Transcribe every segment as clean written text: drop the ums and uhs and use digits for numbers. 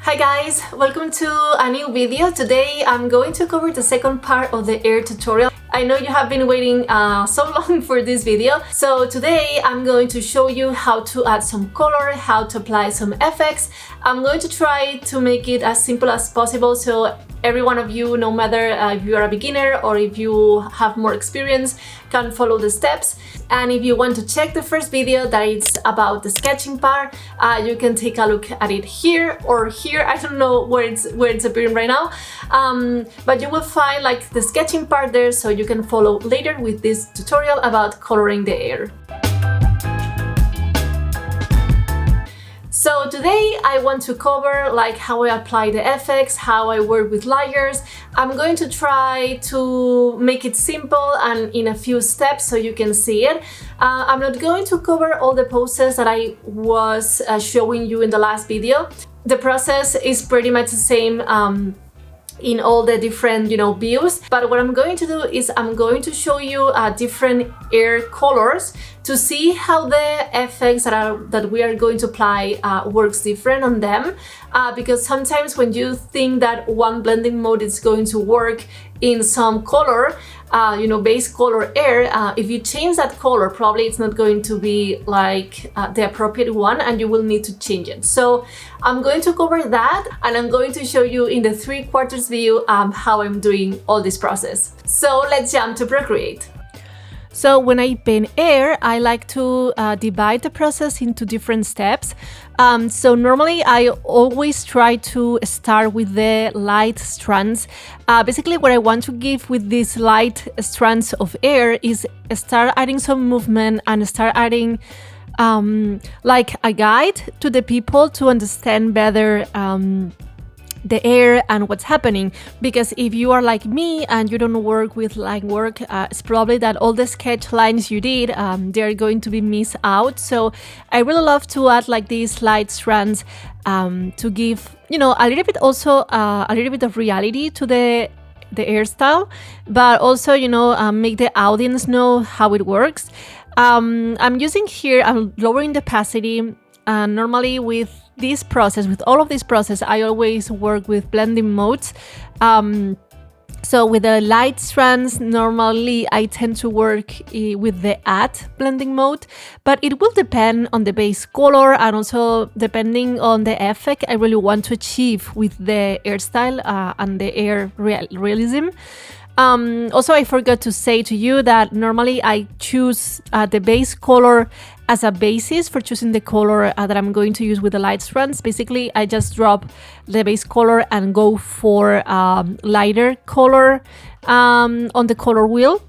Hi guys, welcome to a new video. Today I'm going to cover the second part of the air tutorial. I know you have been waiting so long for this video. So today I'm going to show you how to add some color, how to apply some effects. I'm going to try to make it as simple as possible so every one of you, no matter if you are a beginner or if you have more experience, can follow the steps. And if you want to check the first video that is about the sketching part, you can take a look at it here or here. I don't know where it's appearing right now, but you will find like the sketching part there, so you can follow later with this tutorial about coloring the air. So today I want to cover like how I apply the effects, how I work with layers. I'm going to try to make it simple and in a few steps so you can see it. I'm not going to cover all the poses that I was showing you in the last video. The process is pretty much the same in all the different views, but what I'm going to do is I'm going to show you different air colors to see how the effects that we are going to apply works different on them, because sometimes when you think that one blending mode is going to work in some color, base color air, if you change that color, probably it's not going to be like the appropriate one and you will need to change it. So I'm going to cover that and I'm going to show you in the 3/4 view how I'm doing all this process. So let's jump to Procreate. So when I paint air, I like to divide the process into different steps. So normally I always try to start with the light strands. Basically what I want to give with these light strands of air is start adding some movement and start adding like a guide to the people to understand better the air and what's happening, because if you are like me and you don't work with line work, it's probably that all the sketch lines you did, they're going to be missed out. So I really love to add like these light strands to give a little bit also a little bit of reality to the hairstyle, but also make the audience know how it works. I'm using here, I'm lowering the opacity. Normally with this process, with all of this process, I always work with blending modes. So with the light strands, normally I tend to work with the add blending mode, but it will depend on the base color and also depending on the effect I really want to achieve with the hairstyle and the air realism. Also, I forgot to say to you that normally I choose the base color as a basis for choosing the color that I'm going to use with the light strands. Basically, I just drop the base color and go for lighter color on the color wheel.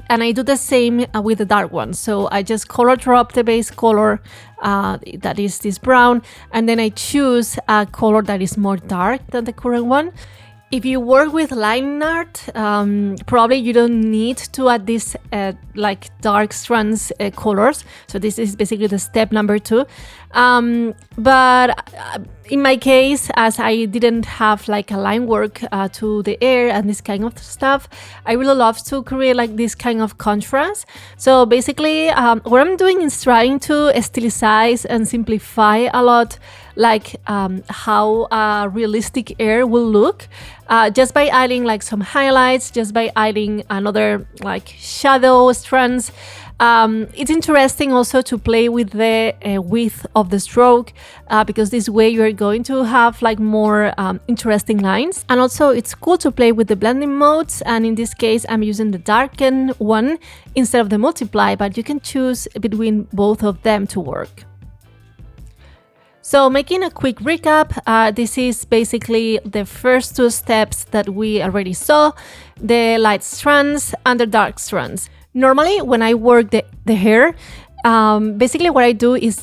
And I do the same with the dark one. So I just color drop the base color, that is this brown, and then I choose a color that is more dark than the current one. If you work with line art, probably you don't need to add these like dark strands colors. So this is basically the step number 2. But in my case, as I didn't have like a line work to the air and this kind of stuff, I really love to create like this kind of contrast. So basically what I'm doing is trying to stylize and simplify a lot like how realistic air will look, just by adding like some highlights, just by adding another like shadow strands. It's interesting also to play with the width of the stroke, because this way you're going to have like more interesting lines. And also it's cool to play with the blending modes, and in this case I'm using the darken one instead of the multiply, but you can choose between both of them to work. So making a quick recap, this is basically the first 2 steps that we already saw, the light strands and the dark strands. Normally when I work the hair, basically what I do is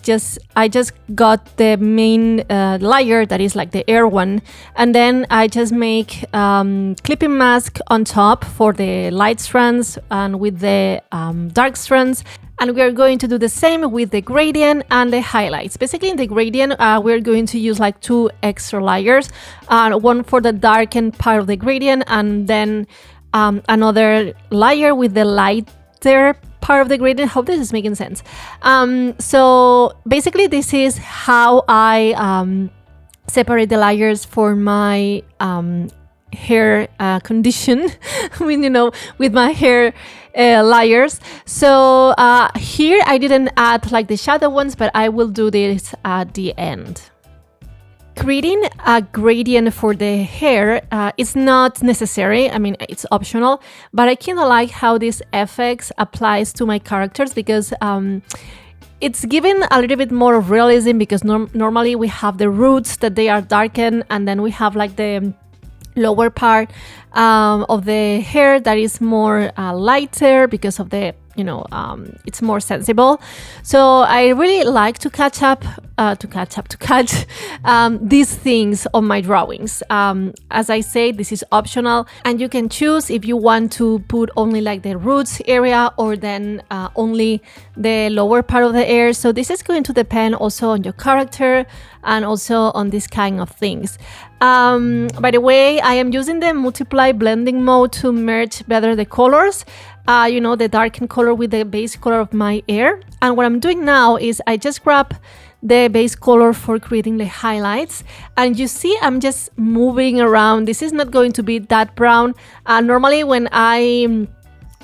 I just got the main layer that is like the air one, and then I just make clipping mask on top for the light strands and with the dark strands. And we are going to do the same with the gradient and the highlights. Basically in the gradient, we're going to use like 2 extra layers, one for the darkened part of the gradient and then another layer with the lighter part of the gradient. Hope this is making sense. So basically this is how I separate the layers for my hair condition with my hair layers. So here I didn't add like the shadow ones, but I will do this at the end. Creating a gradient for the hair is not necessary. I mean, it's optional, but I kind of like how this FX applies to my characters because it's given a little bit more of realism, because normally we have the roots that they are darkened, and then we have like the lower part of the hair that is more lighter because of the it's more sensible. So I really like to catch these things on my drawings. As I say, this is optional, and you can choose if you want to put only like the roots area or then only the lower part of the hair. So this is going to depend also on your character and also on this kind of things. By the way, I am using the multiply blending mode to merge better the colors. The darkened color with the base color of my hair. And what I'm doing now is I just grab the base color for creating the highlights. And you see, I'm just moving around. This is not going to be that brown. Normally when I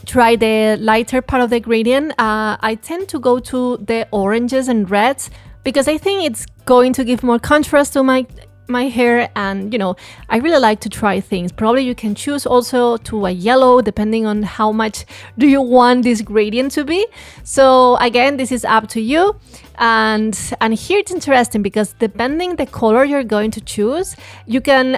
try the lighter part of the gradient, I tend to go to the oranges and reds because I think it's going to give more contrast to my hair, and I really like to try things. Probably you can choose also to a yellow depending on how much do you want this gradient to be. So again, this is up to you. And here it's interesting because depending the color you're going to choose, you can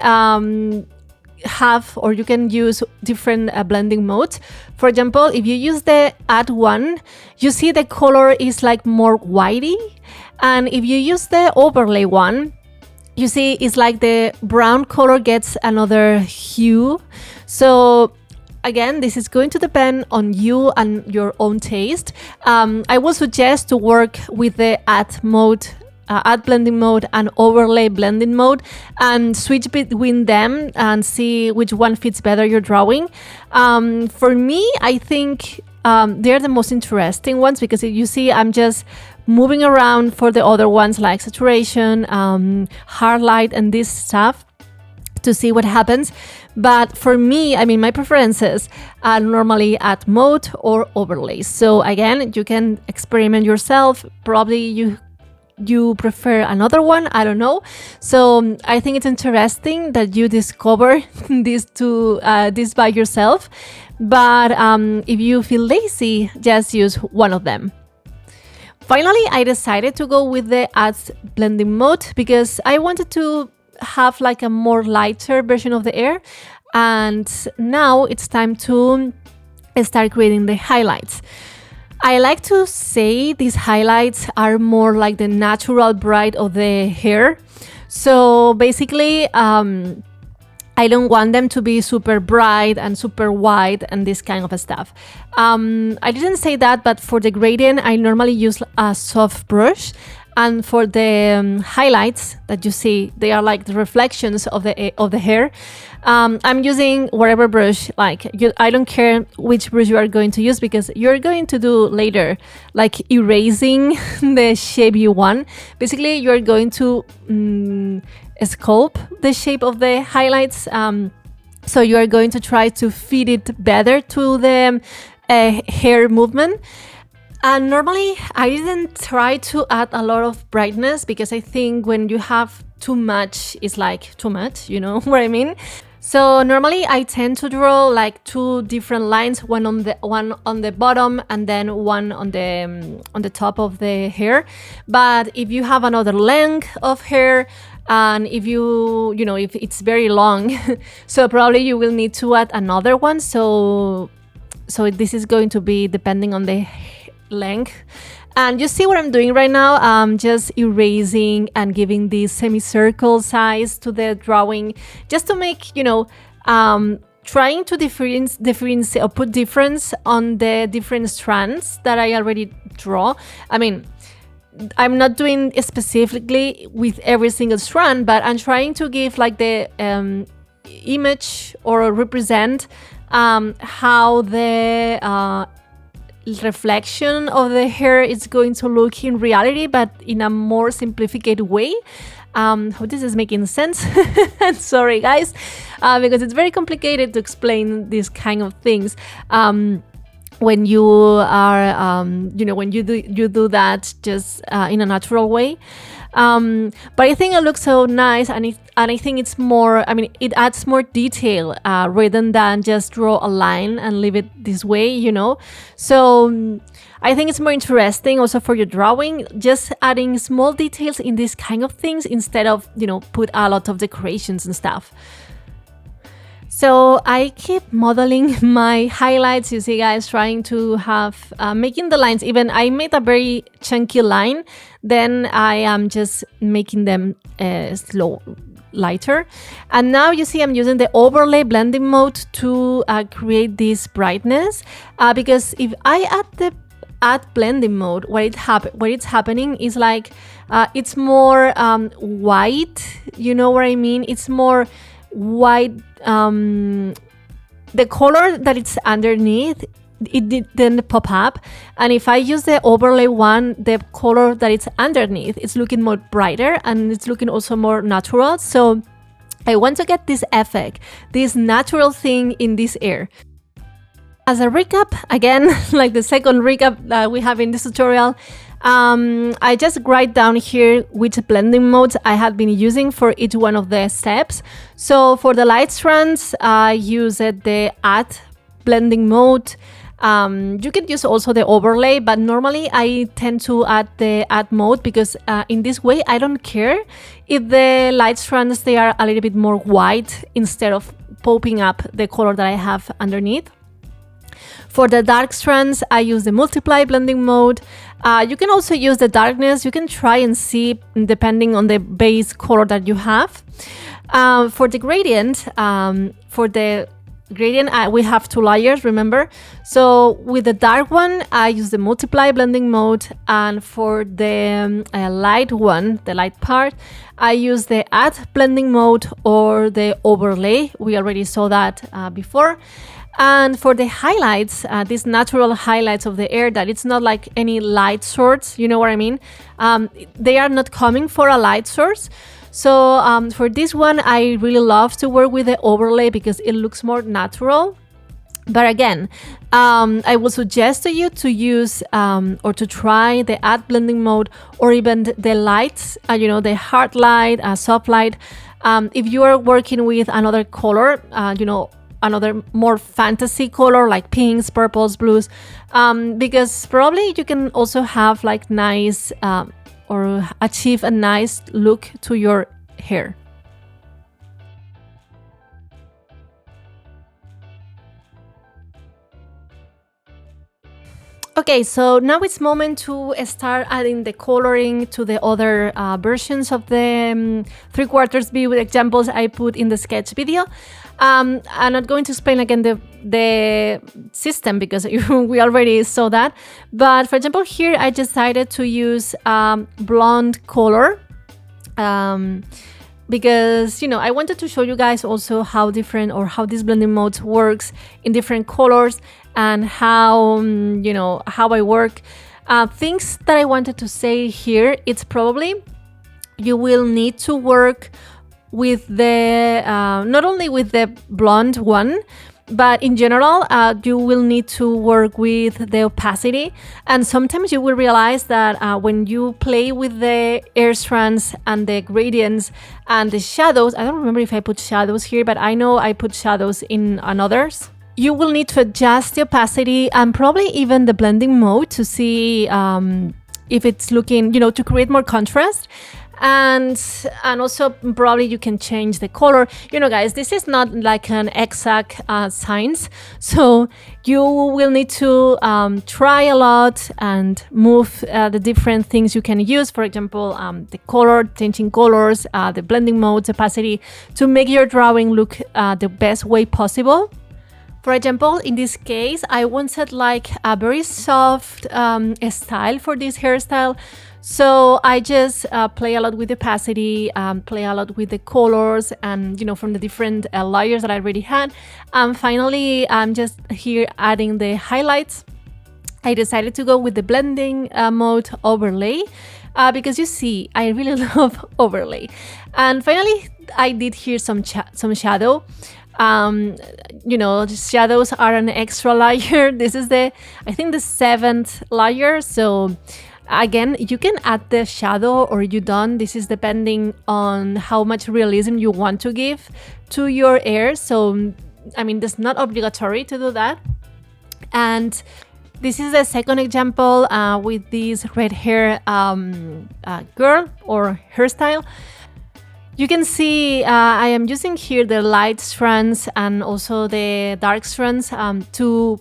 you can use different blending modes. For example, if you use the add one, you see the color is like more whitey, and if you use the overlay one, you see it's like the brown color gets another hue. So again, this is going to depend on you and your own taste. I will suggest to work with the add blending mode and overlay blending mode and switch between them and see which one fits better your drawing. For me, I think they're the most interesting ones because you see I'm just moving around for the other ones like saturation, hard light, and this stuff to see what happens. But for me, I mean, my preferences are normally add mode or overlays. So again, you can experiment yourself. Probably you prefer another one, I don't know. So I think it's interesting that you discover this by yourself. But if you feel lazy, just use one of them. Finally, I decided to go with the add blending mode because I wanted to have like a more lighter version of the hair. And now it's time to start creating the highlights. I like to say these highlights are more like the natural bright of the hair. So basically, I don't want them to be super bright and super white and this kind of stuff. I didn't say that, but for the gradient, I normally use a soft brush. And for the highlights that you see, they are like the reflections of the hair. I'm using whatever brush, I don't care which brush you are going to use because you're going to do later, like erasing the shape you want. Basically, you're going to sculpt the shape of the highlights. So you are going to try to fit it better to the hair movement. And normally I didn't try to add a lot of brightness because I think when you have too much, it's like too much, you know what I mean? So normally I tend to draw like two different lines, one on the bottom and then one on the top of the hair. But if you have another length of hair, and if if it's very long, so probably you will need to add another one. So this is going to be depending on the length. And you see what I'm doing right now? I'm just erasing and giving this semicircle size to the drawing just to make, trying to difference or put difference on the different strands that I already draw. I mean, I'm not doing specifically with every single strand, but I'm trying to give like the image or represent how the reflection of the hair is going to look in reality, but in a more simplified way. Hope this is making sense. Sorry guys, because it's very complicated to explain these kind of things when you are when you do that just in a natural way. But I think it looks so nice, and I think it's more, I mean, it adds more detail rather than just draw a line and leave it this way, you know. So I think it's more interesting also for your drawing, just adding small details in these kind of things instead of, you know, put a lot of decorations and stuff. So I keep modeling my highlights, you see guys, trying to have, making the lines even. I made a very chunky line, then I am just making them lighter. And now you see I'm using the overlay blending mode to create this brightness, because if I add blending mode, what it's happening is like, it's more white, you know what I mean? It's more white. The color that it's underneath, it didn't pop up, and if I use the overlay one, the color that it's underneath, it's looking more brighter and it's looking also more natural. So I want to get this effect, this natural thing in this air. As a recap, again, like the second recap that we have in this tutorial, I just write down here which blending modes I have been using for each one of the steps. So for the light strands, I use the add blending mode. You can use also the overlay, but normally I tend to add the add mode because in this way I don't care if the light strands, they are a little bit more white instead of popping up the color that I have underneath. For the dark strands, I use the multiply blending mode. You can also use the darkness. You can try and see depending on the base color that you have. For the gradient, we have two layers, remember? So with the dark one, I use the multiply blending mode, and for the light one, the light part, I use the add blending mode or the overlay. We already saw that before. And for the highlights, these natural highlights of the air, that it's not like any light source, you know what I mean? They are not coming for a light source. So for this one, I really love to work with the overlay because it looks more natural. But again, I will suggest to you to use or to try the add blending mode, or even the lights, you know, the hard light, soft light. If you are working with another color, you know, another more fantasy color like pinks, purples, blues, because probably you can also have like nice or achieve a nice look to your hair. Okay, so now it's moment to start adding the coloring to the other versions of the 3/4 view examples I put in the sketch video. I'm not going to explain again the system because we already saw that. But for example, here I decided to use blonde color because, you know, I wanted to show you guys also how different or how this blending mode works in different colors and how, you know, how I work. Things that I wanted to say here, it's probably you will need to work with the, not only with the blonde one, but in general, you will need to work with the opacity. And sometimes you will realize that when you play with the air strands and the gradients and the shadows, I don't remember if I put shadows here, but I know I put shadows in others. You will need to adjust the opacity and probably even the blending mode to see if it's looking, you know, to create more contrast. And also probably you can change the color. You know, guys, this is not like an exact science, so you will need to try a lot and move the different things you can use. For example, the color, changing colors, the blending modes, opacity, to make your drawing look the best way possible. For example, in this case, I wanted like a very soft style for this hairstyle. So I just play a lot with opacity, play a lot with the colors and, you know, from the different layers that I already had. And finally, I'm just here adding the highlights. I decided to go with the blending mode overlay because you see, I really love overlay. And finally, I did here some shadow. You know, the shadows are an extra layer. This is I think the 7th layer. So again, you can add the shadow or you don't. This is depending on how much realism you want to give to your air. So, I mean, it's not obligatory to do that. And this is the second example with this red hair girl or hairstyle. You can see I am using here the light strands and also the dark strands to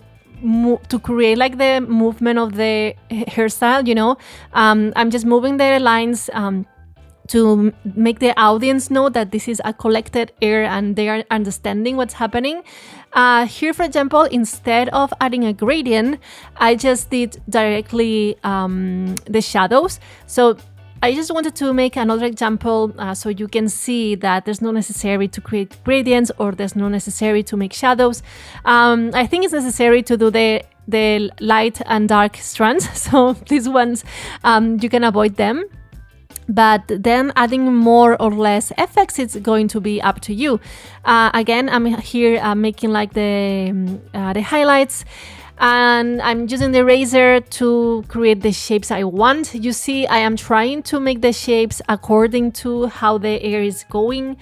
create like the movement of the hairstyle, you know. I'm just moving the lines to make the audience know that this is a collected air and they are understanding what's happening. Here, for example, instead of adding a gradient, I just did directly the shadows. So I just wanted to make another example so you can see that there's no necessary to create gradients or there's no necessary to make shadows. I think it's necessary to do the light and dark strands. So these ones, you can avoid them. But then adding more or less effects, it's going to be up to you. Again, I'm here making like the highlights, and I'm using the razor to create the shapes I want. You see, I am trying to make the shapes according to how the air is going,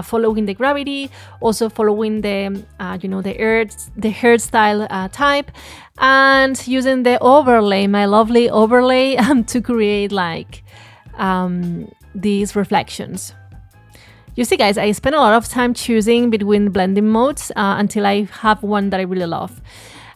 following the gravity, also following the the hairstyle type, and using the overlay, my lovely overlay, to create like these reflections. You see, guys, I spend a lot of time choosing between blending modes until I have one that I really love.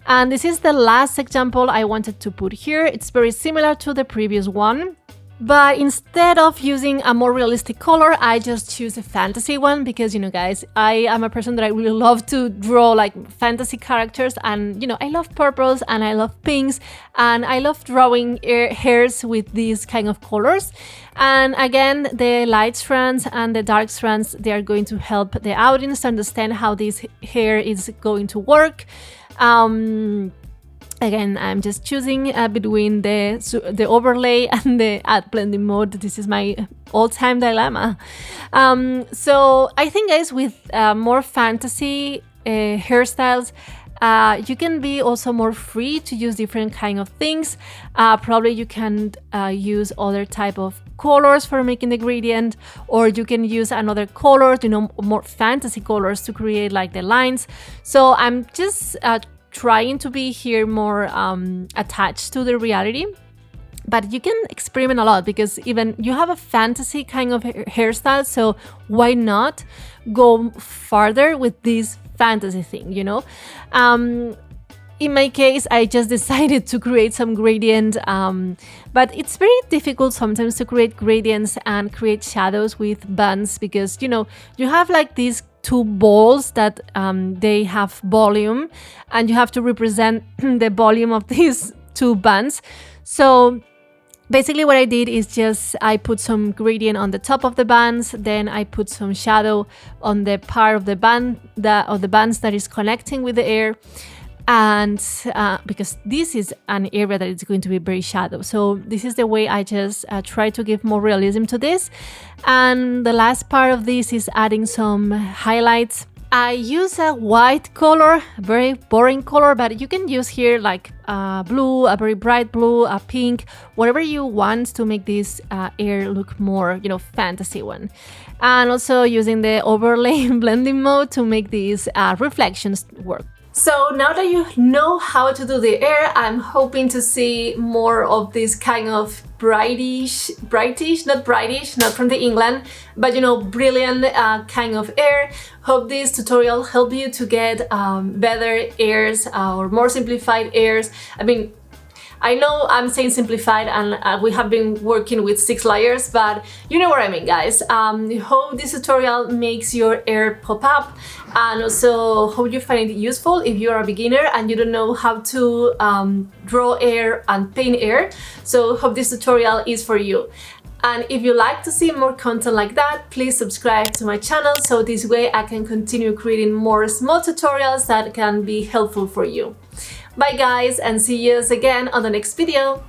And this is the last example I wanted to put here. It's very similar to the previous one, but instead of using a more realistic color, I just choose a fantasy one because, you know, guys, I am a person that I really love to draw like fantasy characters, and, you know, I love purples and I love pinks and I love drawing hairs with these kind of colors. And again, the light strands and the dark strands, they are going to help the audience understand how this hair is going to work. Again, I'm just choosing between the overlay and the add blending mode. This is my all-time dilemma. So I think, guys, with more fantasy hairstyles, you can be also more free to use different kind of things. Probably you can use other type of colors for making the gradient, or you can use another colors, you know, more fantasy colors to create like the lines. So I'm just trying to be here more attached to the reality. But you can experiment a lot because even you have a fantasy kind of hairstyle, so why not go farther with this fantasy thing, you know? In my case, I just decided to create some gradient, but it's very difficult sometimes to create gradients and create shadows with bands because, you know, you have like these two balls that they have volume and you have to represent the volume of these two bands. So basically what I did is just I put some gradient on the top of the bands, then I put some shadow on the part of the band of the bands that is connecting with the air. And because this is an area that is going to be very shadow, so this is the way I just try to give more realism to this. And the last part of this is adding some highlights. I use a white color, very boring color, but you can use here like blue, a very bright blue, a pink, whatever you want to make this air look more, you know, fantasy one. And also using the overlay blending mode to make these reflections work. So now that you know how to do the air, I'm hoping to see more of this kind of brightish, not from the England, but, you know, brilliant kind of air. Hope this tutorial helped you to get better airs or more simplified airs. I mean, I know I'm saying simplified and we have been working with 6 layers, but you know what I mean, guys. Hope this tutorial makes your air pop up, and also hope you find it useful if you are a beginner and you don't know how to draw air and paint air. So hope this tutorial is for you. And if you like to see more content like that, please subscribe to my channel so this way I can continue creating more small tutorials that can be helpful for you. Bye guys, and see you again on the next video.